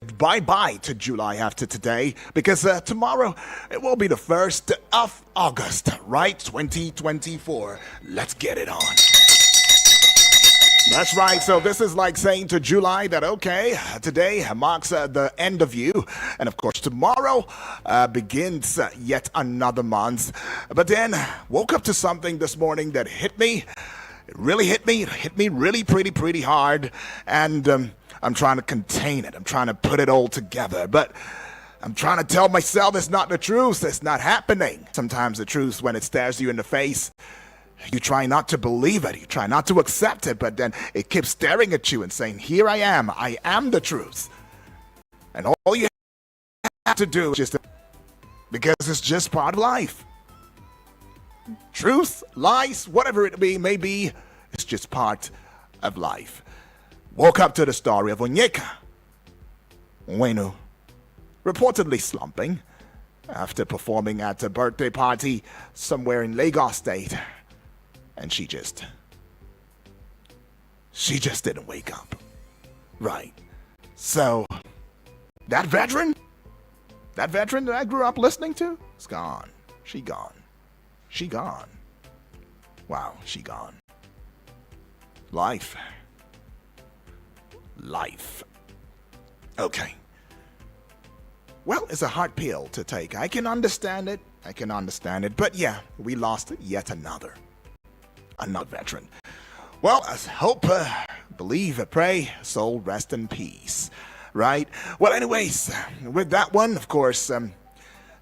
bye-bye to July after today because tomorrow it will be the 1st of August, right? 2024. Let's get it on. That's right. So this is like saying to July that, okay, today marks the end of you. And of course, tomorrow begins yet another month. But then woke up to something this morning that hit me. It really hit me. It hit me really pretty hard. And I'm trying to contain it. I'm trying to put it all together. But I'm trying to tell myself it's not the truth. It's not happening. Sometimes the truth, when it stares you in the face, you try not to believe it. You try not to accept it. But then it keeps staring at you and saying, here I am. I am the truth. And all you have to do is just, because it's just part of life. Truth, lies, whatever it may be, it's just part of life. Woke up to the story of Onyeka Onwenu reportedly slumping after performing at a birthday party somewhere in Lagos State. And she just didn't wake up. Right. So, that veteran that I grew up listening to, is gone. She gone. Wow, she gone. Life. Okay. Well, it's a hard pill to take. I can understand it. But yeah, we lost yet another veteran. Well, I hope, believe, pray, soul rest in peace. Right? Well, anyways, with that one, of course,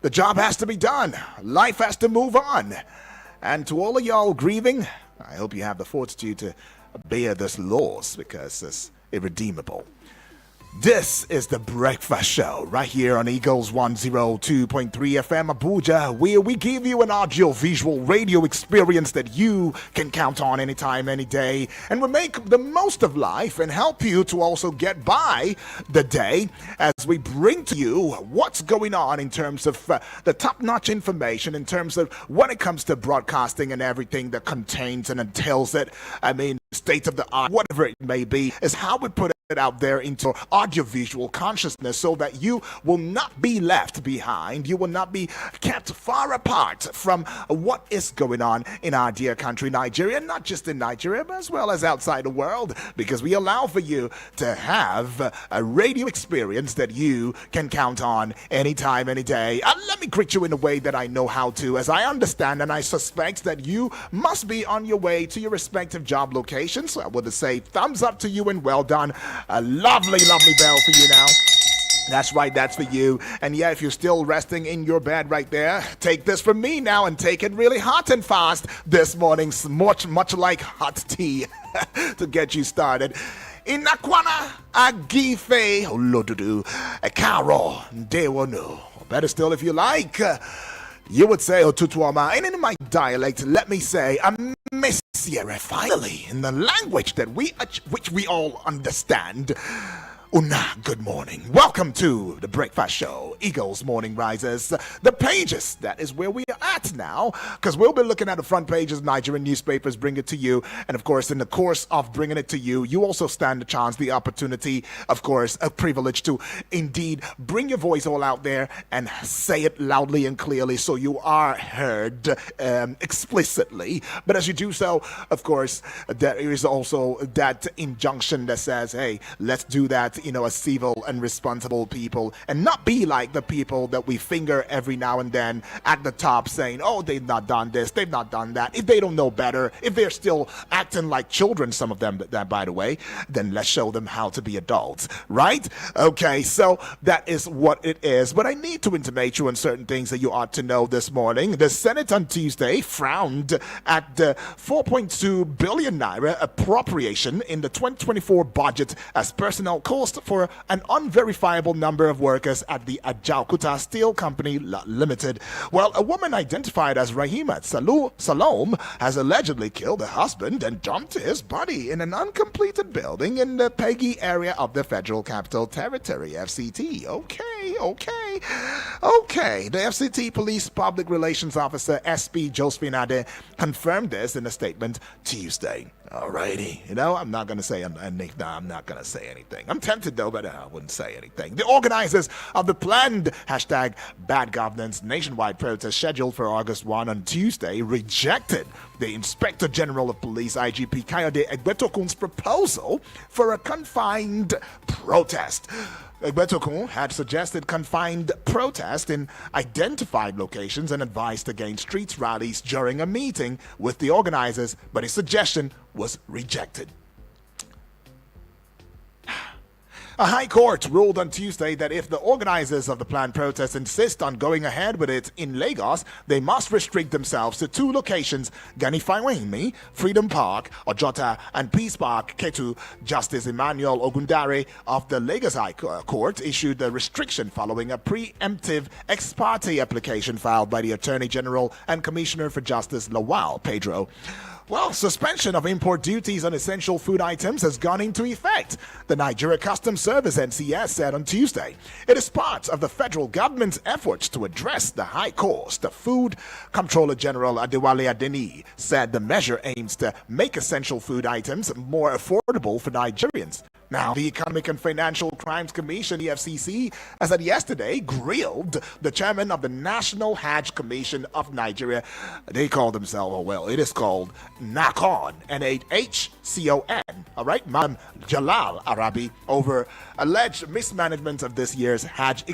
the job has to be done. Life has to move on. And to all of y'all grieving, I hope you have the fortitude to bear this loss because it's irredeemable. This is The Breakfast Show, right here on Eagles 102.3 FM Abuja, where we give you an audio-visual radio experience that you can count on anytime, any day, and we make the most of life and help you to also get by the day as we bring to you what's going on in terms of the top-notch information, in terms of when it comes to broadcasting and everything that contains and entails it. I mean, state of the art, whatever it may be, is how we put it out there into audiovisual consciousness so that you will not be left behind. You will not be kept far apart from what is going on in our dear country, Nigeria, not just in Nigeria, but as well as outside the world, because we allow for you to have a radio experience that you can count on anytime, any day. Let me greet you in a way that I know how to, as I understand and I suspect that you must be on your way to your respective job locations. So I would say thumbs up to you and well done. A lovely bell for you now. That's right, that's for you. And yeah, if you're still resting in your bed right there, take this from me now and take it really hot and fast this morning, much like hot tea to get you started. Inakwana agife olodudu karo dewonu. Better still, if you like, you would say otutuoma. And in my dialect, let me say Messiere, finally, in the language that which we all understand. Una, good morning. Welcome to The Breakfast Show, Eagles Morning Risers. The pages, that is where we are at now, because we'll be looking at the front pages of Nigerian newspapers, bring it to you. And of course, in the course of bringing it to you, you also stand the chance, the opportunity, of course, a privilege to indeed bring your voice all out there and say it loudly and clearly so you are heard explicitly. But as you do so, of course, there is also that injunction that says, hey, let's do that, as civil and responsible people, and not be like the people that we finger every now and then at the top saying, oh, they've not done this, they've not done that. If they don't know better, if they're still acting like children, some of them, that by the way, then let's show them how to be adults, right? Okay, so that is what it is. But I need to intimate you on certain things that you ought to know this morning. The Senate on Tuesday frowned at the 4.2 billion naira appropriation in the 2024 budget as personnel cost for an unverifiable number of workers at the Ajaokuta Steel Company Limited. Well, a woman identified as Rahima Salom has allegedly killed her husband and dumped his body in an uncompleted building in the Peggy area of the Federal Capital Territory, FCT. Okay. The FCT Police Public Relations Officer, SP Josephine Ade, confirmed this in a statement Tuesday. Alrighty, I'm not gonna say anything. No, I'm not gonna say anything. I'm tempted though, but I wouldn't say anything. The organizers of the planned hashtag Bad Governance nationwide protest scheduled for August 1 on Tuesday rejected the Inspector General of Police IGP Kayode Egbetokun's proposal for a confined protest. Egbetokun had suggested confined protest in identified locations and advised against street rallies during a meeting with the organizers, but his suggestion was rejected. A high court ruled on Tuesday that if the organizers of the planned protest insist on going ahead with it in Lagos, they must restrict themselves to two locations, Gani Fawemi, Freedom Park, Ojota, and Peace Park, Ketu. Justice Emmanuel Ogundare of the Lagos High Court issued the restriction following a preemptive ex parte application filed by the Attorney General and Commissioner for Justice Lawal Pedro. Well, suspension of import duties on essential food items has gone into effect, the Nigeria Customs Service NCS said on Tuesday. It is part of the federal government's efforts to address the high cost. The Food Comptroller General Adewale Adeni said the measure aims to make essential food items more affordable for Nigerians. Now, the Economic and Financial Crimes Commission, EFCC, as of yesterday, grilled the chairman of the National Hajj Commission of Nigeria. They call themselves, it is called NACON, N-A-H-C-O-N, all right, Madam Jalal Arabi, over alleged mismanagement of this year's Hajj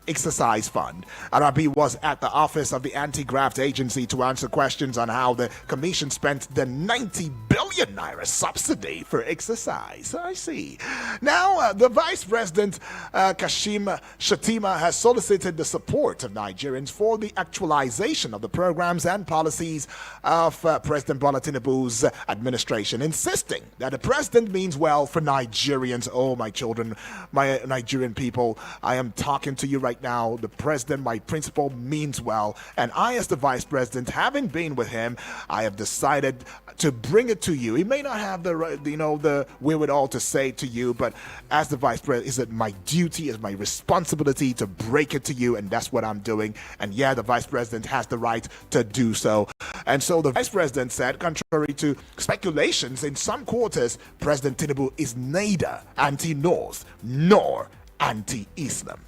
exercise fund. Arabi was at the office of the Anti-Graft Agency to answer questions on how the commission spent the 90 billion naira subsidy for exercise. I see. Now, the Vice President Kashim Shettima has solicited the support of Nigerians for the actualization of the programs and policies of President Bola Tinubu's administration, insisting that the president means well for Nigerians. Oh, my children, my Nigerian people, I am talking to you right now. The president, my principal, means well, and I, as the vice president, having been with him, I have decided to bring it to you. He may not have the wherewithal to say to you, but as the vice president, is it my duty, is my responsibility to break it to you, and that's what I'm doing. And yeah, the vice president has the right to do so. And so the vice president said, contrary to speculations in some quarters, President Tinubu is neither anti-North nor anti-Islam.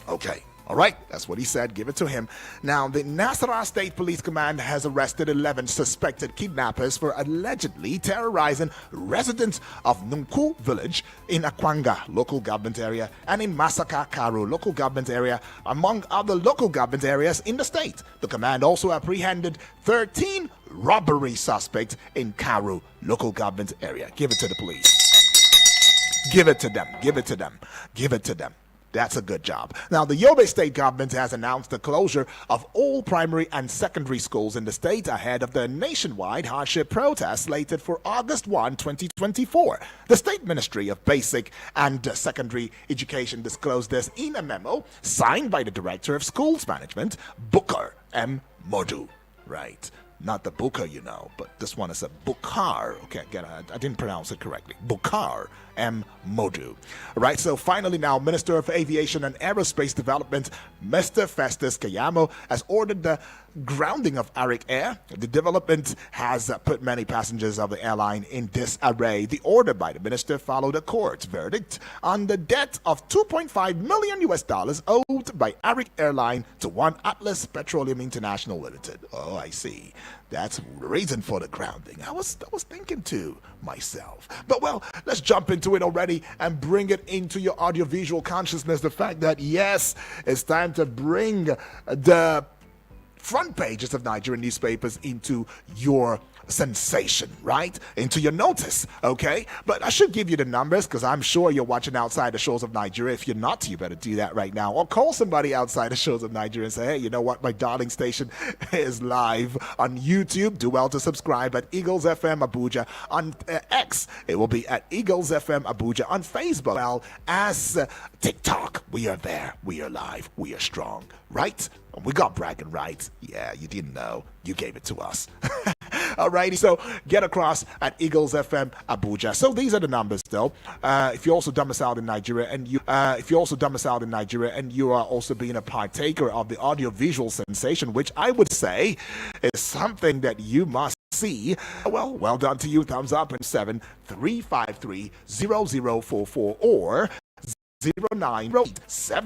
Okay. All right, that's what he said. Give it to him. Now, the Nasarawa State Police Command has arrested 11 suspected kidnappers for allegedly terrorizing residents of Nunku village in Akwanga local government area and in Masaka Karu local government area, among other local government areas in the state. The command also apprehended 13 robbery suspects in Karu local government area. Give it to the police. Give it to them. Give it to them. Give it to them. That's a good job. Now, the Yobe state government has announced the closure of all primary and secondary schools in the state ahead of the nationwide hardship protest slated for August 1, 2024. The State Ministry of Basic and Secondary Education disclosed this in a memo signed by the Director of Schools Management, Bukar M. Modu. Right. Not the Booker, but this one is a Bukar. Okay, I didn't pronounce it correctly. Bukar M. Modu. Right, so finally now, Minister of Aviation and Aerospace Development, Mr. Festus Kayamo, has ordered the grounding of Arik Air. The development has put many passengers of the airline in disarray. The order by the minister followed a court verdict on the debt of $2.5 million owed by Arik Airline to One Atlas Petroleum International Limited. Oh, I see. That's the reason for the grounding. I was thinking to myself. But well, let's jump into it already and bring it into your audiovisual consciousness. The fact that, yes, it's time to bring the front pages of Nigerian newspapers into your sensation, right? Into your notice, okay? But I should give you the numbers because I'm sure you're watching outside the shores of Nigeria. If you're not, you better do that right now. Or call somebody outside the shores of Nigeria and say, hey, you know what? My darling station is live on YouTube. Do well to subscribe at Eagles FM Abuja. On X, it will be at Eagles FM Abuja. On Facebook, well, as TikTok, we are there. We are live. We are strong, right? We got bragging rights. Yeah, you didn't know. You gave it to us. Alrighty, so get across at Eagles FM Abuja. So these are the numbers, though. If you're also domiciled in Nigeria, and you are also being a partaker of the audiovisual sensation, which I would say is something that you must C. Well done to you. Thumbs up. And 73530044 or 0987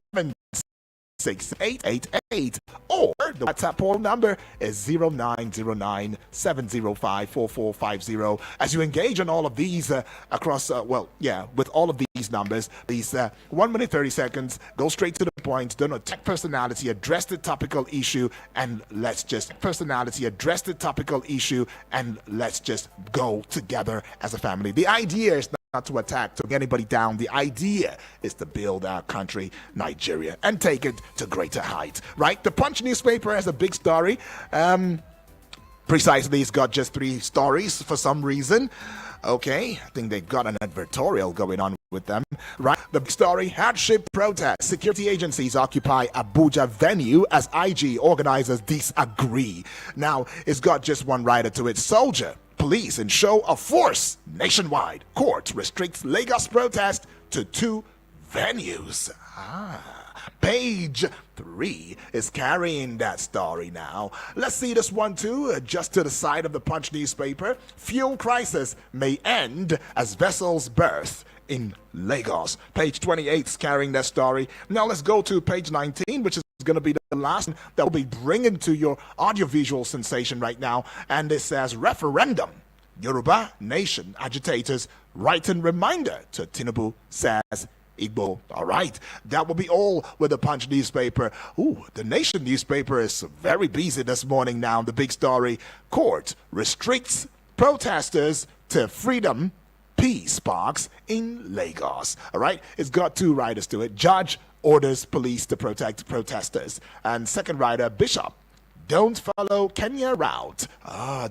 6888, or the WhatsApp poll number is 0909-705-4450. As you engage on all of these across, with all of these numbers, these 1 minute 30 seconds, go straight to the point, don't attack personality, address the topical issue, and let's just go together as a family. The idea is not to attack, to get anybody down. The idea is to build our country, Nigeria, and take it to greater heights, right? The Punch newspaper has a big story. Precisely, it's got just 3 stories for some reason. Okay, I think they've got an advertorial going on with them, right? The big story, hardship protest. Security agencies occupy Abuja venue as IG organizers disagree. Now, it's got just one writer to it. Soldier, police in show of force nationwide. Court restricts Lagos protest to 2 venues. Page 3 is carrying that story now. Let's see this one too, just to the side of the Punch newspaper. Fuel crisis may end as vessels berth in Lagos. Page 28 is carrying that story. Now let's go to page 19, which is going to be the last one that will be bringing to your audiovisual sensation right now. And it says referendum. Yoruba nation agitators writing reminder to Tinubu, says Igbo. All right, that will be all with the Punch newspaper. Ooh, the Nation newspaper is very busy this morning now. The big story, court restricts protesters to freedom peace parks in Lagos. All right, it's got 2 writers to it. Judge orders police to protect protesters. And second writer, Bishop, don't follow Kenya route.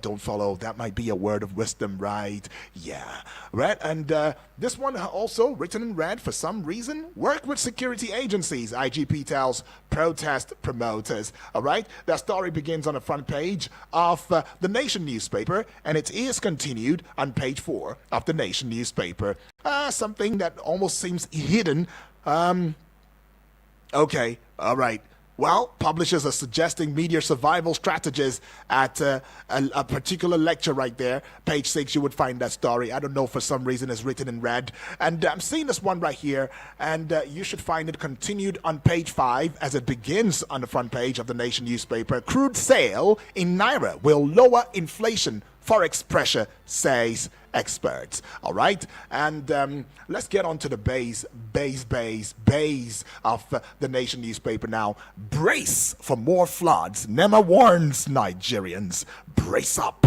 Don't follow. That might be a word of wisdom, right? Yeah. Right. And this one also written in red for some reason. Work with security agencies. IGP tells protest promoters. All right. That story begins on the front page of the Nation newspaper, and it is continued on page 4 of the Nation newspaper. Something that almost seems hidden. Okay. All right. Well, publishers are suggesting media survival strategies at a particular lecture right there. Page 6, you would find that story. I don't know, for some reason it's written in red. And I'm seeing this one right here, and you should find it continued on page 5 as it begins on the front page of the Nation newspaper. Crude sale in Naira will lower inflation. Forex pressure, says experts. All right, and let's get on to the base of the Nation newspaper now. Brace for more floods. NEMA warns Nigerians. Brace up,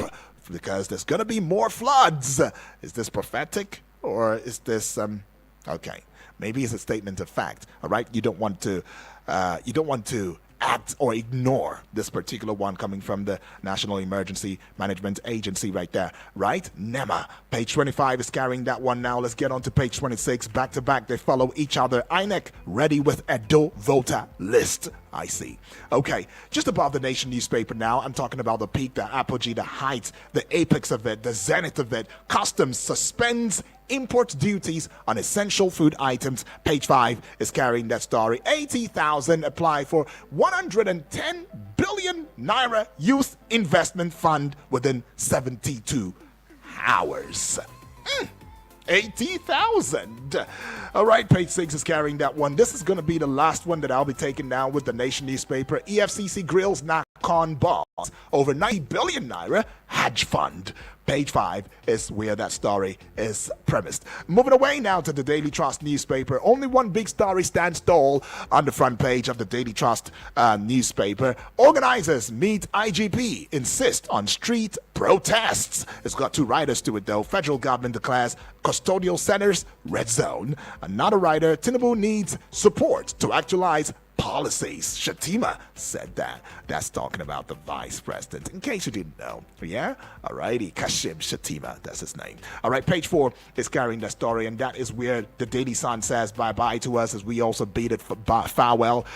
because there's going to be more floods. Is this prophetic, or is this okay? Maybe it's a statement of fact. All right, you don't want to act or ignore this particular one coming from the National Emergency Management Agency right there, right? NEMA. Page 25 is carrying that one now. Let's get on to page 26. Back to back, they follow each other. INEC ready with Edo voter list. I see. Okay, just above the Nation newspaper now, I'm talking about the peak, the apogee, the height, the apex of it, the zenith of it. Customs suspends import duties on essential food items. Page 5 is carrying that story. 80,000 apply for 110 billion naira youth investment fund within 72 hours. 80,000. All right, page 6 is carrying that one. This is going to be the last one that I'll be taking now with the Nation newspaper. EFCC grills Nakon boss over 90 billion naira hedge fund. Page 5 is where that story is premised. Moving away now to the Daily Trust newspaper. Only one big story stands tall on the front page of the Daily Trust newspaper. Organizers meet IGP, insist on street protests. It's got 2 writers to it though. Federal government declares custodial centers red zone. Another writer, Tinubu needs support to actualize policies. Shatima said that. That's talking about the vice president, in case you didn't know. Yeah? Alrighty. Kashim Shatima, that's his name. Alright, page 4 is carrying that story, and that is where the Daily Sun says bye-bye to us as we also beat it for farewell.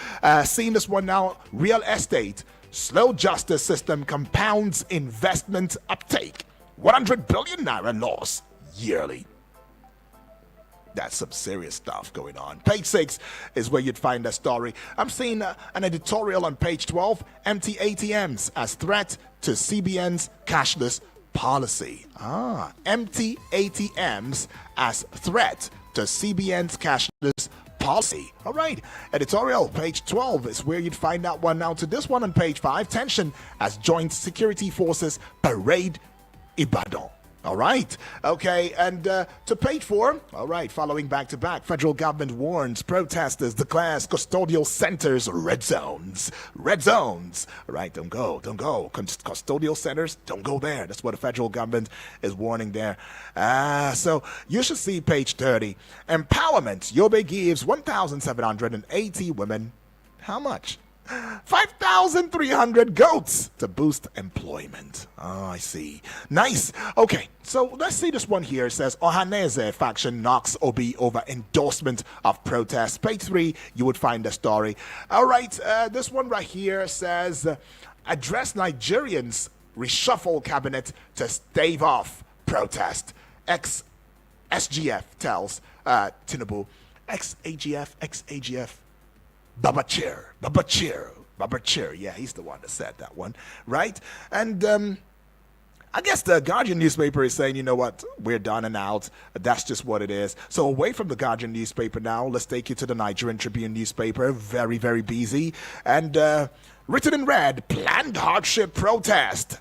Seeing this one now, real estate. Slow justice system compounds investment uptake. 100 billion naira loss yearly. That's some serious stuff going on. Page 6 is where you'd find that story. I'm seeing an editorial on page 12. Empty ATMs as threat to CBN's cashless policy. Empty ATMs as threat to CBN's cashless policy. All right, editorial, page 12 is where you'd find that one. Now to this one on page 5, tension as joint security forces parade Ibadan. All right. Okay. And to page 4. All right. Following back to back, federal government warns protesters declares custodial centers red zones. Red zones. All right. Don't go. Don't go. Custodial centers, don't go there. That's what the federal government is warning there. So you should see page 30. Empowerment. Yobe gives 1,780 women. How much? 5,300 goats to boost employment. Oh, I see. Nice. Okay, so let's see this one here. It says, Ohaneze faction knocks Obi over endorsement of protest. Page 3, you would find the story. All right, this one right here says, address Nigerians, reshuffle cabinet to stave off protest. Ex-SGF tells Tinubu, ex-AGF, Babachir. Yeah, he's the one that said that one, right? And I guess the Guardian newspaper is saying, you know what, we're done and out. That's just what it is. So away from the Guardian newspaper now, let's take you to the Nigerian Tribune newspaper. Very, very busy. And written in red, planned hardship protest.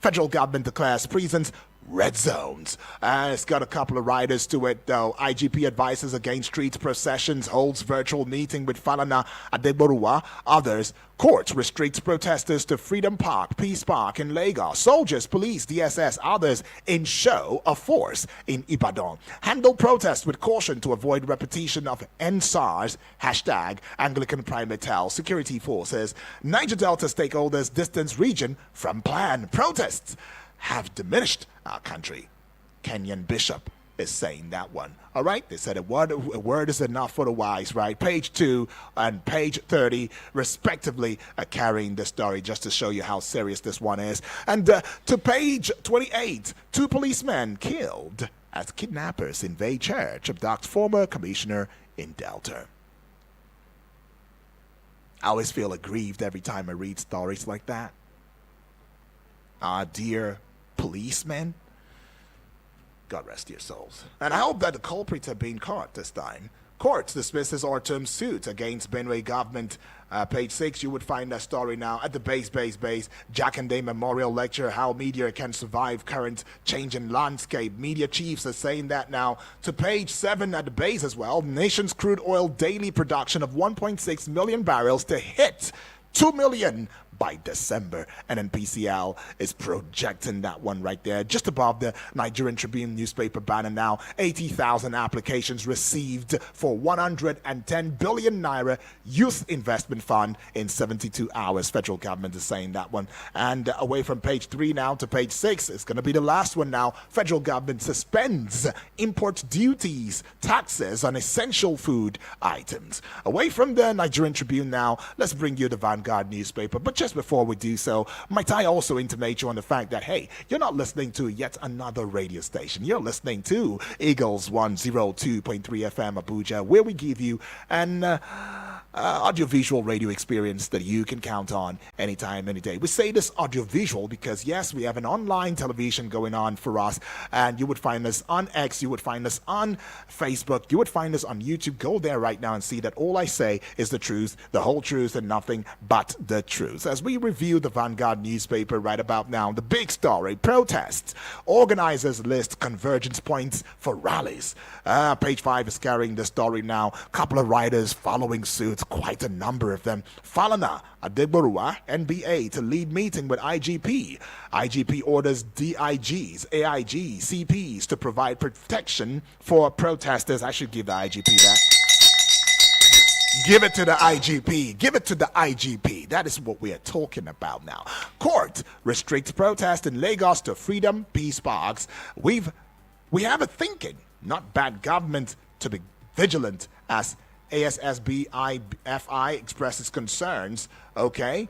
Federal government declares prisons red zones. It's got a couple of riders to it, though. IGP advises against street processions, holds virtual meeting with Falana Adegboruwa. Others, court restricts protesters to Freedom Park, Peace Park in Lagos. Soldiers, police, DSS, others in show of force in Ibadan. Handle protests with caution to avoid repetition of NSARS, hashtag Anglican Primate tells security forces. Niger Delta stakeholders distance region from plan. Protests have diminished our country. Kenyan bishop is saying that one. All right, they said a word is enough for the wise, right? Page 2 and page 30, respectively, carrying the story just to show you how serious this one is. And to page 28, 2 policemen killed as kidnappers invade church, abduct former commissioner in Delta. I always feel aggrieved every time I read stories like that. Our dear policemen, God rest your souls. And I hope that the culprits have been caught this time. Court dismisses Ortum's suit against Benue government. Page 6, you would find that story now at the base. Jakande Memorial Lecture, How Media Can Survive Current Changing Landscape. Media chiefs are saying that now. To page 7 at the base as well. Nation's crude oil daily production of 1.6 million barrels to hit 2 million by December. And NPCL is projecting that one right there, just above the Nigerian Tribune newspaper banner now. 80,000 applications received for 110 billion naira youth investment fund in 72 hours. Federal government is saying that one. And away from page 3 now to page 6, it's going to be the last one now. Federal government suspends import duties, taxes on essential food items. Away from the Nigerian Tribune now, let's bring you the Vanguard newspaper. But just before we do so, might I also intimate you on the fact that, hey, you're not listening to yet another radio station. You're listening to Eagles 102.3 FM Abuja, where we give you an audiovisual radio experience that you can count on anytime, any day. We say this audiovisual because, yes, we have an online television going on for us, and you would find us on X, you would find us on Facebook, you would find us on YouTube. Go there right now and see that all I say is the truth, the whole truth, and nothing but the truth. As we review the Vanguard newspaper right about now, the big story, protests. Organizers list convergence points for rallies. Page 5 is carrying the story now. Couple of riders following suit, quite a number of them. Falana Adegboruwa, NBA, to lead meeting with IGP. IGP orders DIGs, AIG, CPs to provide protection for protesters. I should give the IGP that. Give it to the IGP. Give it to the IGP. That is what we are talking about now. Court restricts protest in Lagos to Freedom Peace Parks. We have a thinking, not bad government, to be vigilant as ASSBIFI expresses concerns. Okay,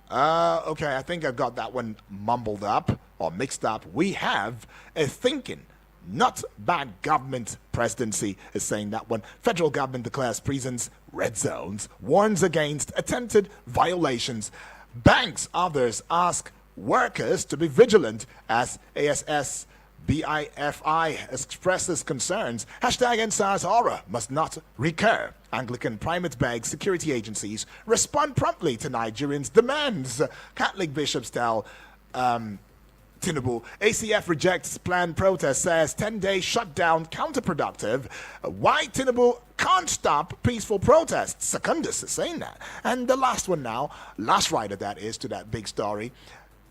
I think I got that one mumbled up or mixed up. We have a thinking, not bad government. Presidency is saying that one. Federal government declares prisons red zones, warns against attempted violations. Banks, others ask workers to be vigilant as ASS BIFI expresses concerns. Hashtag NSAS horror must not recur. Anglican primate begs security agencies respond promptly to Nigerians' demands. Catholic bishops tell Tinubu. ACF rejects planned protest, says 10-day shutdown counterproductive. Why Tinubu can't stop peaceful protests. Secundus is saying that. And the last one now, last rider that is to that big story.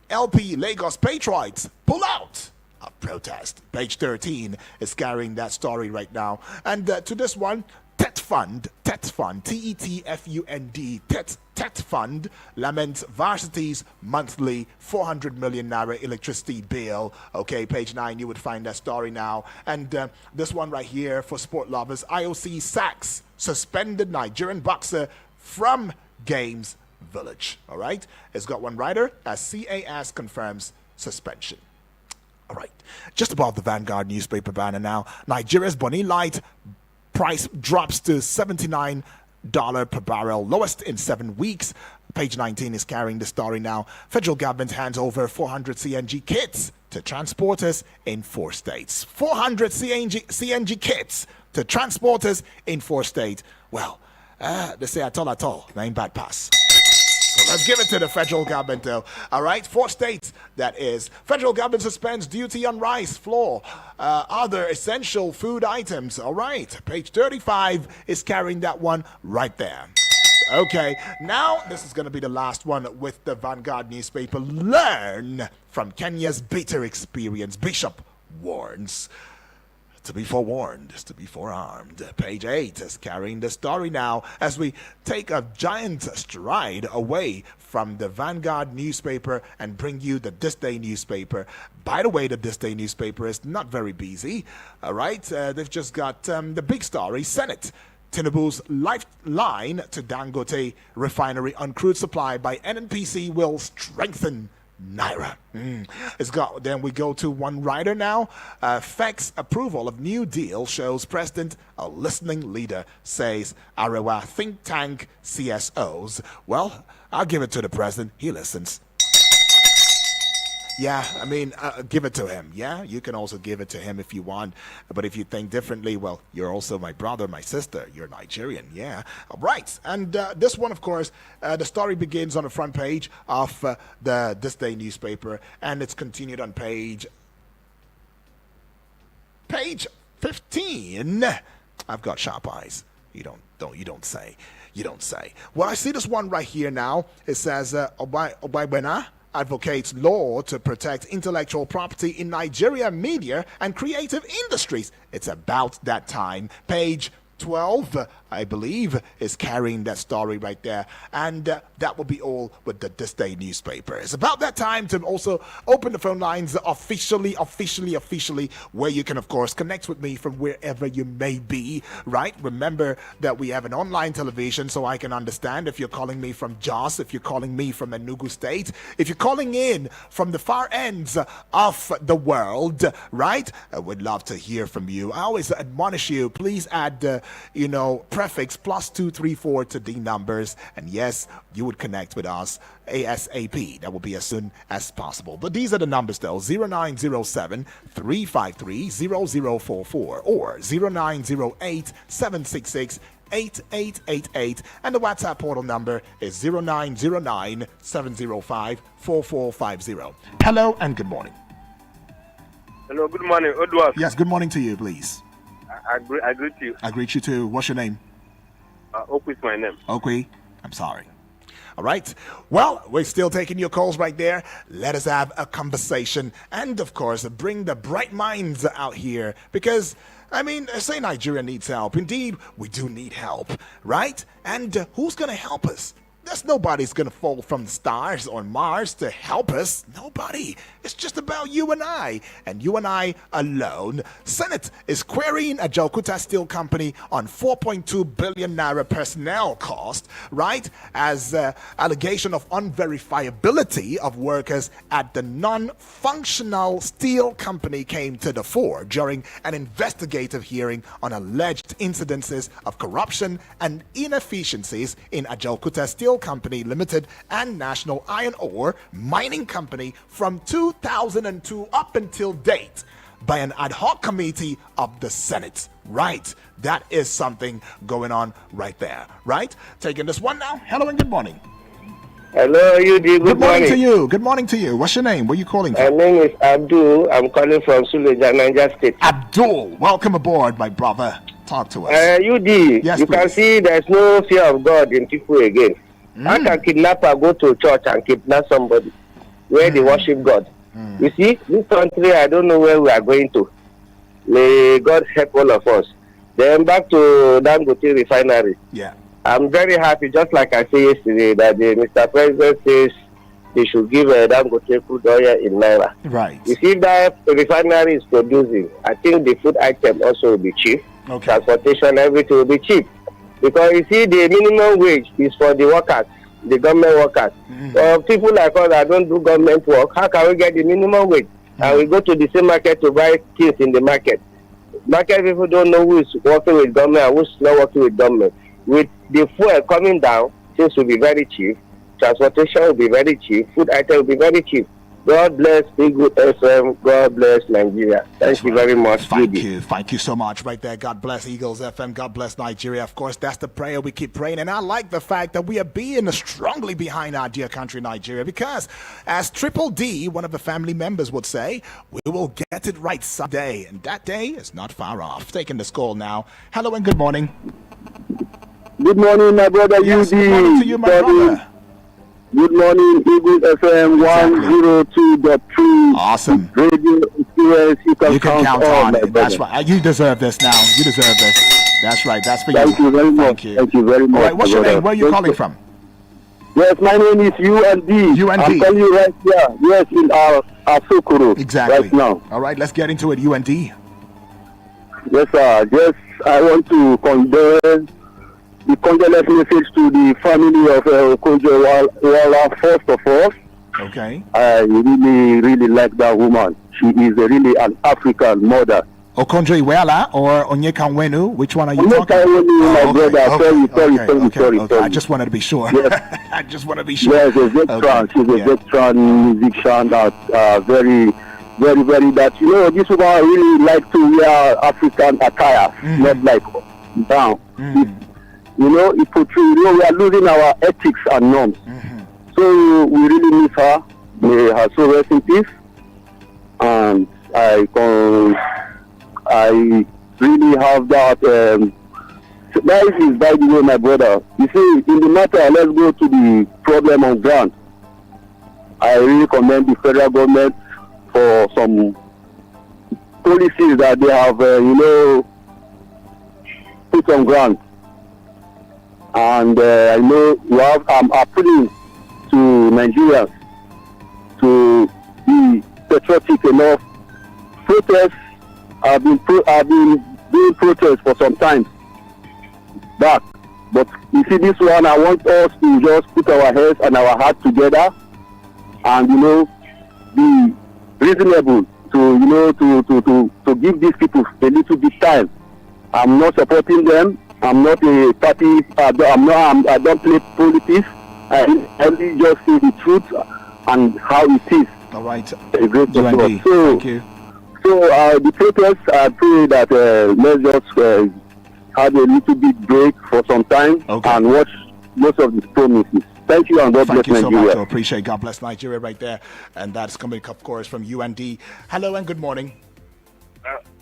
LP Lagos Patriots pull out of protest. Page 13 is carrying that story right now. And to this one, TET Fund, T-E-T-F-U-N-D, TET Fund laments varsity's monthly 400 million naira electricity bill. Okay, page 9, you would find that story now. And this one right here for sport lovers, IOC sacks suspended Nigerian boxer from Games Village. All right, it's got one rider as CAS confirms suspension. All right, just above the Vanguard newspaper banner now, Nigeria's Bonny Light price drops to $79 per barrel, lowest in 7 weeks. Page 19 is carrying the story now. Federal government hands over 400 CNG kits to transporters in 4 states. 400 CNG kits to transporters in 4 states. Well, they say at all, nine bad pass. So let's give it to the federal government, though. All right, 4 states, that is. Federal government suspends duty on rice, flour, other essential food items. All right, page 35 is carrying that one right there. Okay, now this is going to be the last one with the Vanguard newspaper. Learn from Kenya's bitter experience. Bishop warns. To be forewarned is to be forearmed. Page 8 is carrying the story now as we take a giant stride away from the Vanguard newspaper and bring you the This Day newspaper. By the way, the This Day newspaper is not very busy. All right, they've just got the big story. Senate. Tinubu's lifeline to Dangote refinery on crude supply by NNPC will strengthen Naira. It's got. Then we go to one rider now. FEC's approval of New Deal shows President a listening leader, says Arewa think tank CSOs. Well, I'll give it to the president. He listens. Yeah, I mean, give it to him. Yeah, you can also give it to him if you want. But if you think differently, well, you're also my brother, my sister. You're Nigerian. Yeah. All right. And this one, of course, the story begins on the front page of the This Day newspaper, and it's continued on page 15. I've got sharp eyes. You don't say. Well, I see this one right here now. It says Obaibena advocates law to protect intellectual property in Nigeria media and creative industries. It's about that time. Page 12, I believe, is carrying that story right there. And that will be all with the This Day newspaper. It's about that time to also open the phone lines officially, where you can, of course, connect with me from wherever you may be, right? Remember that we have an online television, so I can understand if you're calling me from Jos, if you're calling me from Enugu State, if you're calling in from the far ends of the world, right? I would love to hear from you. I always admonish you, please add prefix +234 to the numbers, and yes, you would connect with us ASAP. That will be as soon as possible. But these are the numbers though: 0907 353 0044 or 0908 766 8888, and the WhatsApp portal number is 0909 705 4450. Hello and good morning. Hello, good morning, Odwas. Yes, good morning to you, please. I greet you. I greet you too. What's your name? Okwi is my name. Okwi, I'm sorry. All right. Well, we're still taking your calls right there. Let us have a conversation and, of course, bring the bright minds out here because, I mean, say Nigeria needs help. Indeed, we do need help, right? And who's going to help us? There's nobody's going to fall from the stars or Mars to help us. Nobody. It's just about you and I alone. Senate is querying Ajaokuta Steel Company on 4.2 billion naira personnel cost, right? As allegation of unverifiability of workers at the non-functional steel company came to the fore during an investigative hearing on alleged incidences of corruption and inefficiencies in Ajaokuta Steel Company Limited and National Iron Ore Mining Company from 2002 up until date by an ad hoc committee of the Senate. Right. That is something going on right there. Right? Taking this one now. Hello and good morning. Hello, UD. Good morning to you. Good morning to you. What's your name? Where are you calling from? My name is Abdul. I'm calling from Suleja, Niger State. Abdul, welcome aboard, my brother. Talk to us. UD, yes, you please. can see there's no fear of God in people again. How can kidnapper go to church and kidnap somebody where they worship God? You see, this country, I don't know where we are going to. May God help all of us. Then back to Dangote Refinery. Yeah. I'm very happy, just like I said yesterday, that Mr. President says they should give Dangote crude oil in Naira. Right. You see, that refinery is producing, I think the food item also will be cheap. Okay. Transportation, everything will be cheap. Because you see, the minimum wage is for the workers, the government workers. People like us that don't do government work, how can we get the minimum wage? And we go to the same market to buy things in the market. Market people don't know who is working with government and who is not working with government. With the fuel coming down, things will be very cheap. Transportation will be very cheap. Food items will be very cheap. God bless Eagle FM. God bless Nigeria. Thank you very much. Thank you. Thank you so much right there. God bless Eagles FM. God bless Nigeria. Of course, that's the prayer we keep praying. And I like the fact that we are being strongly behind our dear country, Nigeria, because as Triple D, one of the family members, would say, we will get it right someday. And that day is not far off. Taking this call now. Hello and good morning. Good morning, my brother. Yes, good morning to you, my brother. Good morning, Eagle FM 102.3. Awesome. Radio experience. You can count on it. That's right. You deserve this now. You deserve this. That's right. That's for you. Thank you very much. Thank you very much. All right. What's your name? Where are you calling from? Yes, my name is UND. UND. I'm calling you right here. Yes, in our Sokoro. Exactly. Right now. All right. Let's get into it. UND. Yes, sir. Just I want to condemn the condolence message to the family of Kojo Wala first of all. Okay. I really like that woman. She is really an African mother. Okonjo Iweala or Onyekanwenu? Which one are you talking about? My brother. Sorry. I just wanted to be sure. Yes. I just want to be sure. Yes, a veteran. She's a veteran musician that very, very that, this woman really like to wear African attire, not like down. It portrays, we are losing our ethics and norms. So we really miss her. May her soul rest in peace. And I really have that. That is, by the way, my brother. You see, in the matter, let's go to the problem on ground. I really commend the federal government for some policies that they have, put on ground. And I know I'm appealing to Nigerians to be patriotic enough. Protests have been doing protests for some time back. But you see, this one, I want us to just put our heads and our hearts together and, be reasonable to give these people a little bit time. I'm not supporting them. I'm not a party. I don't play politics. I only just say the truth and how it is. All right. A great so, thank you. So the protests, I pray that let's just have a little bit break for some time and watch most of these promises. Thank you and God bless Nigeria. Thank you so much. I appreciate God bless Nigeria right there. And that's coming, of course, from UND. Hello and good morning.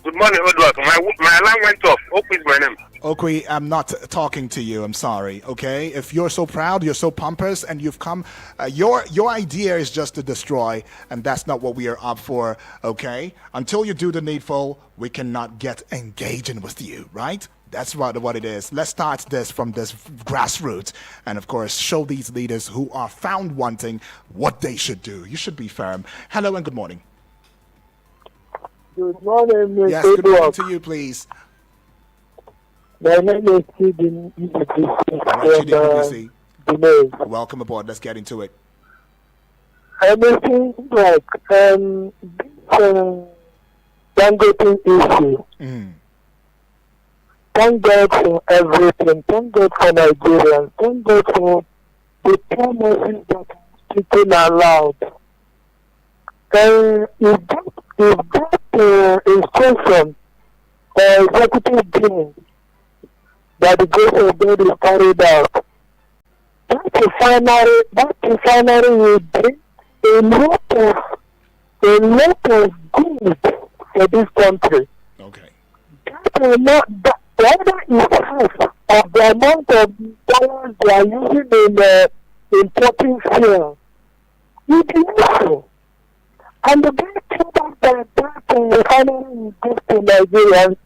Good morning, Odwak. My alarm went off. Okwi is my name. Okwi, I'm not talking to you. I'm sorry. Okay, if you're so proud, you're so pompous, and you've come, your idea is just to destroy, and that's not what we are up for. Okay, until you do the needful, we cannot get engaging with you. Right? That's what it is. Let's start this from this grassroots, and of course, show these leaders who are found wanting what they should do. You should be firm. Hello and good morning. Good morning, Mr. Yes, good morning to you, please. My name is Chidi Ibisi. Welcome aboard. Let's get into it. Anything like Dangote issue. Thank God for everything. Thank God for Nigerians. Thank God for the promises that people are allowed. If that instruction or executive being that the grace of God is carried out, that refinery will bring a lot of good for this country. Okay. That will not, whether it's half of the amount of dollars they are using in importing fuel, will be useful. And the best product that refinery will give to Nigerians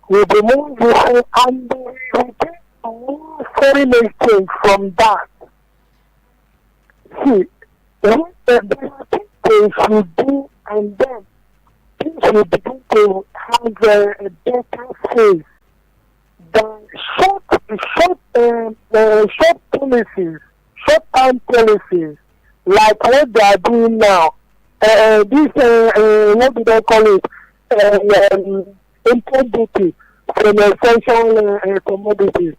will be more useful, and they will get more foreign exchange from that. See, there are things they should do, and then things will begin to have a better face than short policies, short-term policies, like what they are doing now. What do they call it? Import duty from essential commodities.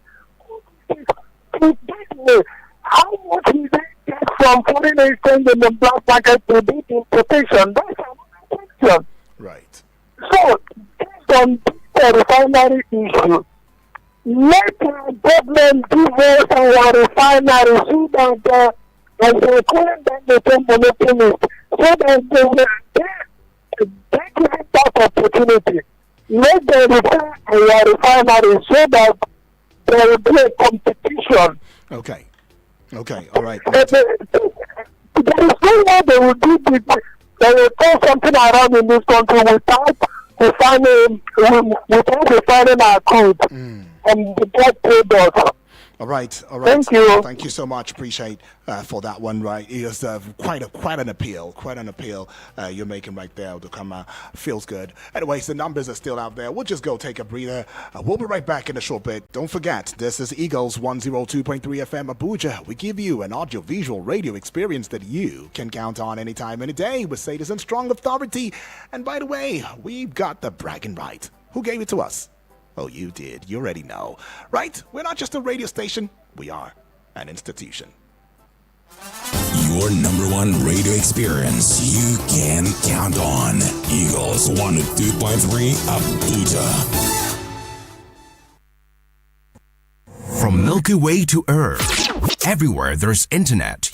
By the way, how much will they get from foreign exchange in the black market to do importation? That's another question. Right. So, based on the refinery issue, let the government give us our refinery so that as they call them the term monopolist, so that they will get that opportunity. Let them refine our refinery so that there will be a competition. Okay. Okay. All right. There is no way they will do this. They will turn something around in this country without refining our crude and the black products. All right, all right. Thank you. Thank you so much. Appreciate for that one. Right, it is quite an appeal. You're making right there. To come feels good. Anyways, the numbers are still out there. We'll just go take a breather. We'll be right back in a short bit. Don't forget, this is Eagles 102.3 FM Abuja. We give you an audio-visual radio experience that you can count on anytime, any day with Citizen Strong Authority. And by the way, we've got the bragging right. Who gave it to us? Oh, you did. You already know. Right? We're not just a radio station. We are an institution. Your number one radio experience you can count on. Eagles 102.3 Abuja. From Milky Way to Earth, everywhere there's internet,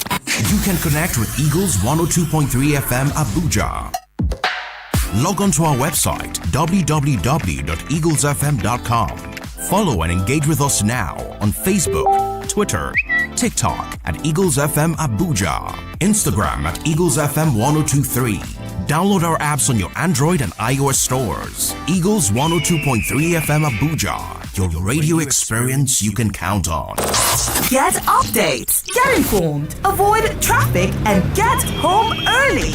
you can connect with Eagles 102.3 FM Abuja. Log on to our website, www.eaglesfm.com. Follow and engage with us now on Facebook, Twitter, TikTok at Eagles FM Abuja, Instagram at Eagles FM 1023. Download our apps on your Android and iOS stores. Eagles 102.3 FM Abuja, your radio experience you can count on. Get updates, get informed, avoid traffic, and get home early.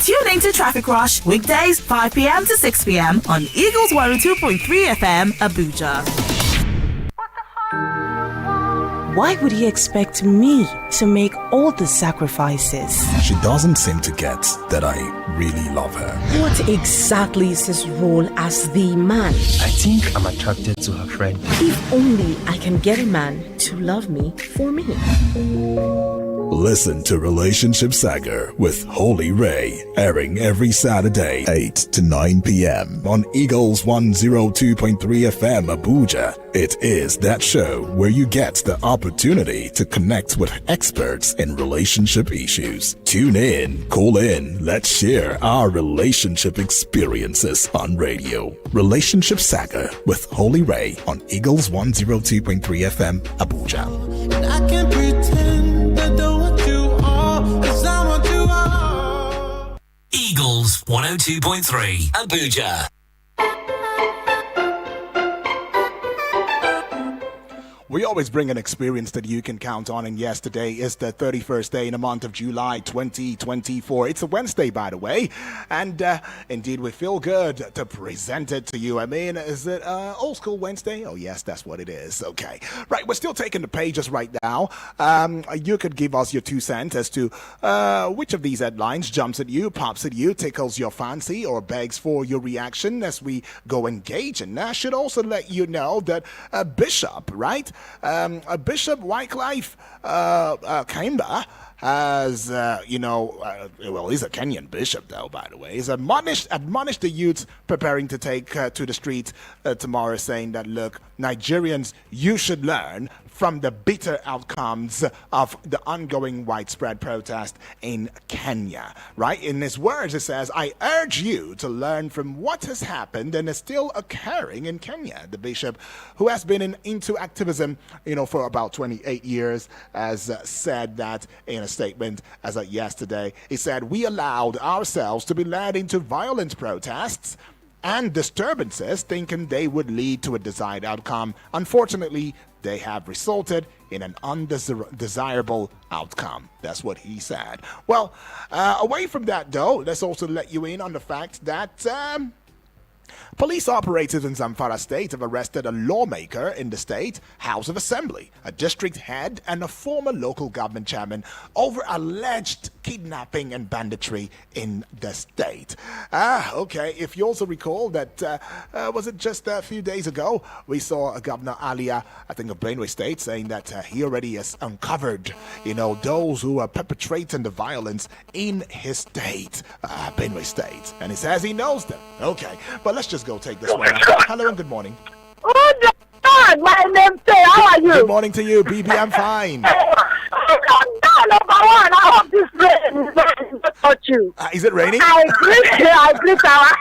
Tune into Traffic Rush weekdays 5 p.m. to 6 p.m. on Eagles 102.3 FM Abuja. Why would he expect me to make all the sacrifices? She doesn't seem to get that I really love her. What exactly is his role as the man? I think I'm attracted to her friend. If only I can get a man to love me for me. Listen to Relationship Saga with Holy Ray, airing every Saturday, 8 to 9 p.m. on Eagles 102.3 FM Abuja. It is that show where you get the opportunity to connect with experts in relationship issues. Tune in, call in, let's share our relationship experiences on radio. Relationship Saga with Holy Ray on Eagles 102.3 FM Abuja. I can pretend I don't want you all, 'cause I want you all. Eagles 102.3 Abuja. We always bring an experience that you can count on, and yes, today is the 31st day in the month of July 2024. It's a Wednesday, by the way, and indeed we feel good to present it to you. I mean, is it old school Wednesday? Oh yes, that's what it is. Okay, right, we're still taking the pages right now. You could give us your 2 cents as to which of these headlines jumps at you, pops at you, tickles your fancy, or begs for your reaction as we go engage. And I should also let you know that Bishop, right? Bishop Wycliffe Kemba has, well, he's a Kenyan bishop, though, by the way. He's admonished the youth preparing to take to the streets tomorrow, saying that, look, Nigerians, you should learn from the bitter outcomes of the ongoing widespread protest in Kenya, right? In his words, it says, I urge you to learn from what has happened and is still occurring in Kenya. The bishop, who has been into activism, for about 28 years, has said that in a statement as of yesterday. He said, we allowed ourselves to be led into violent protests and disturbances, thinking they would lead to a desired outcome. Unfortunately, they have resulted in an undesirable outcome. That's what he said. Well, away from that, though, let's also let you in on the fact that police operatives in Zamfara State have arrested a lawmaker in the state House of Assembly, a district head, and a former local government chairman over alleged kidnapping and banditry in the state. Okay, if you also recall that, was it just a few days ago, we saw Governor Alia, I think of Benue State, saying that he already has uncovered, those who are perpetrating the violence in his state, Benue State. And he says he knows them. Okay, but let's just go take this one out. Hello and good morning. Oh, God, my name's Tay. How are you? Good morning to you, BB. I'm fine. Number one, I hope this rain is not touch you. Is it raining? I greet our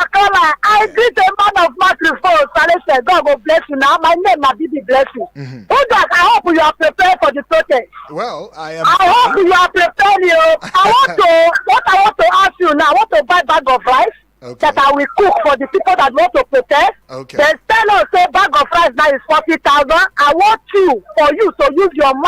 caller. I greet a man of microphone. I God will bless you now. My name is BB Bless you. I hope you are prepared for the protest. Well, I hope you are prepared. What I want to ask you now, I want to buy a bag of rice. Okay. That I will cook for the people that want to protest. Okay. Then tell us, say bag of rice now is 40,000. I want for you to use your money.